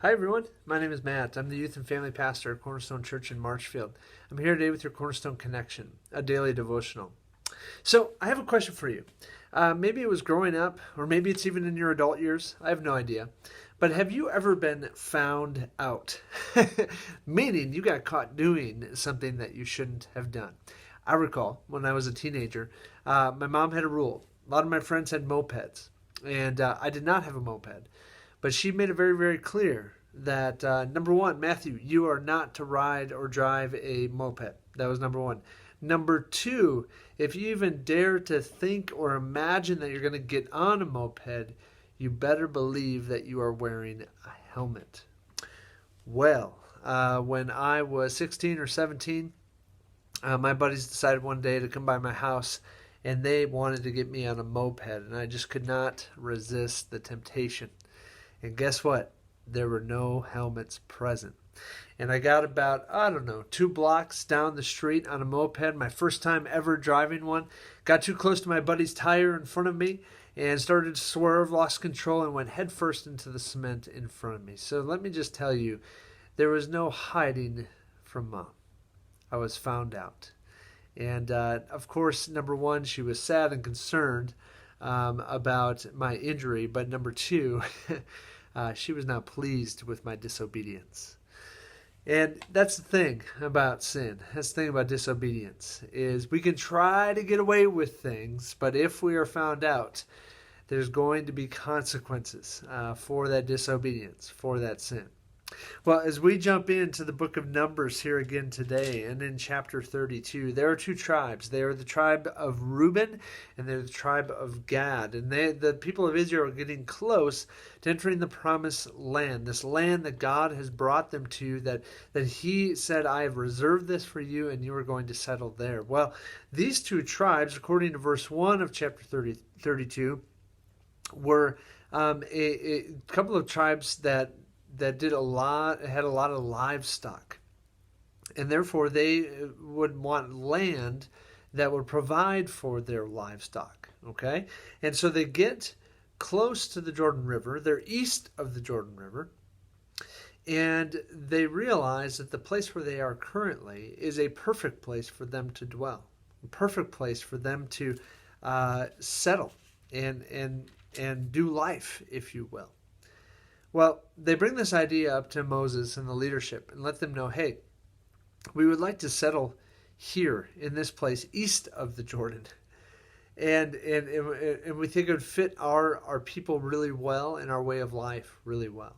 Hi everyone, my name is Matt. I'm the youth and family pastor at Cornerstone Church in Marshfield. I'm here today with your Cornerstone Connection, a daily devotional. So, I have a question for you. Maybe it was growing up, or maybe it's even in your adult years. I have no idea. But have you ever been found out? Meaning you got caught doing something that you shouldn't have done. I recall when I was a teenager, my mom had a rule. A lot of my friends had mopeds, and I did not have a moped. But she made it very, very clear that number one, Matthew, you are not to ride or drive a moped. That was number one. Number two, if you even dare to think or imagine that you're going to get on a moped, you better believe that you are wearing a helmet. Well, when I was 16 or 17, my buddies decided one day to come by my house and they wanted to get me on a moped, and I just could not resist the temptation. And guess what? There were no helmets present. And I got about, 2 blocks down the street on a moped, my first time ever driving one. Got too close to my buddy's tire in front of me and started to swerve, lost control, and went headfirst into the cement in front of me. So let me just tell you, there was no hiding from Mom. I was found out. And of course, number one, she was sad and concerned about my injury. But number two, she was not pleased with my disobedience. And that's the thing about sin. That's the thing about disobedience, is we can try to get away with things, but if we are found out, there's going to be consequences for that disobedience, for that sin. Well, as we jump into the book of Numbers here again today, and in chapter 32, there are two tribes. They are the tribe of Reuben, and they're the tribe of Gad. And the people of Israel are getting close to entering the promised land, this land that God has brought them to, that he said, I have reserved this for you, and you are going to settle there. Well, these two tribes, according to verse 1 of chapter 32, were a couple of tribes that had a lot of livestock, and therefore they would want land that would provide for their livestock. Okay, and so they get close to the Jordan River. They're east of the Jordan River, and they realize that the place where they are currently is a perfect place for them to dwell, a perfect place for them to settle and do life, if you will. Well, they bring this idea up to Moses and the leadership and let them know, hey, we would like to settle here in this place east of the Jordan. And we think it would fit our people really well and our way of life really well.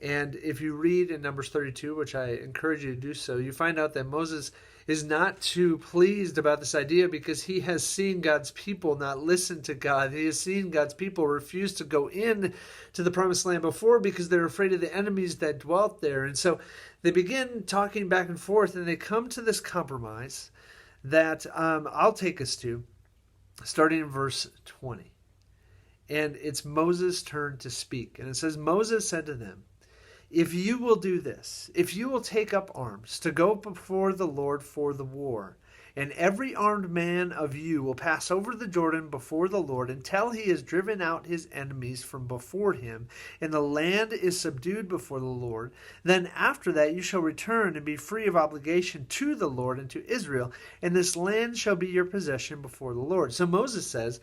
And if you read in Numbers 32, which I encourage you to do so, you find out that Moses is not too pleased about this idea because he has seen God's people not listen to God. He has seen God's people refuse to go in to the promised land before because they're afraid of the enemies that dwelt there. And so they begin talking back and forth, and they come to this compromise that I'll take us to, starting in verse 20. And it's Moses' turn to speak. And it says, Moses said to them, if you will do this, if you will take up arms to go before the Lord for the war, and every armed man of you will pass over the Jordan before the Lord until he has driven out his enemies from before him, and the land is subdued before the Lord, then after that you shall return and be free of obligation to the Lord and to Israel, and this land shall be your possession before the Lord. So Moses says,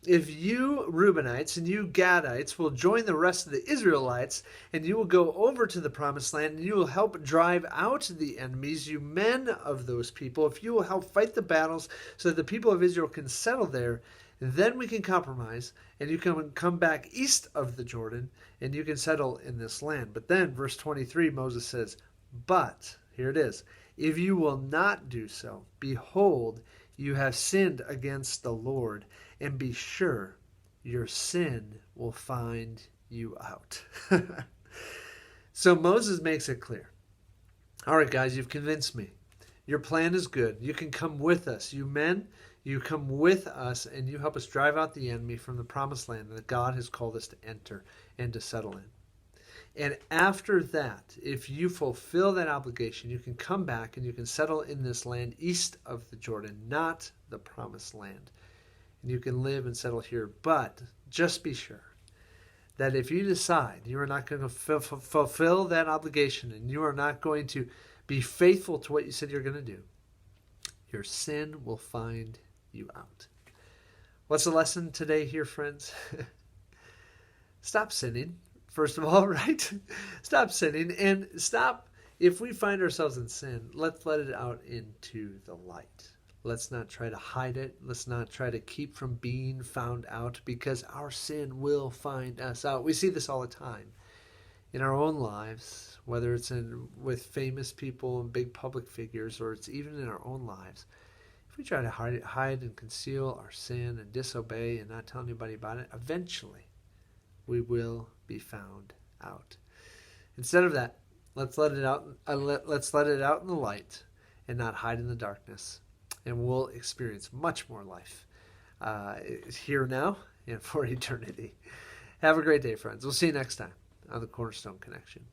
if you Reubenites and you Gadites will join the rest of the Israelites, and you will go over to the promised land, and you will help drive out the enemies, you men of those people, if you will help fight the battles so that the people of Israel can settle there, then we can compromise, and you can come back east of the Jordan, and you can settle in this land. But then, verse 23, Moses says, but, here it is, if you will not do so, behold, you have sinned against the Lord, and be sure your sin will find you out. So Moses makes it clear. All right, guys, you've convinced me. Your plan is good. You can come with us. You men, you come with us and you help us drive out the enemy from the promised land that God has called us to enter and to settle in. And after that, if you fulfill that obligation, you can come back and you can settle in this land east of the Jordan, not the promised land. And you can live and settle here. But just be sure that if you decide you are not going to fulfill that obligation and you are not going to be faithful to what you said you're going to do, your sin will find you out. What's the lesson today here, friends? Stop sinning, first of all, right? Stop sinning, and stop, if we find ourselves in sin, let's let it out into the light. Let's not try to hide it. Let's not try to keep from being found out, because our sin will find us out. We see this all the time in our own lives, whether it's with famous people and big public figures, or it's even in our own lives. If we try to hide and conceal our sin and disobey and not tell anybody about it, eventually we will be found out. Instead of that, let's let it out. Let's let it out in the light and not hide in the darkness. And we'll experience much more life here now and for eternity. Have a great day, friends. We'll see you next time on the Cornerstone Connection.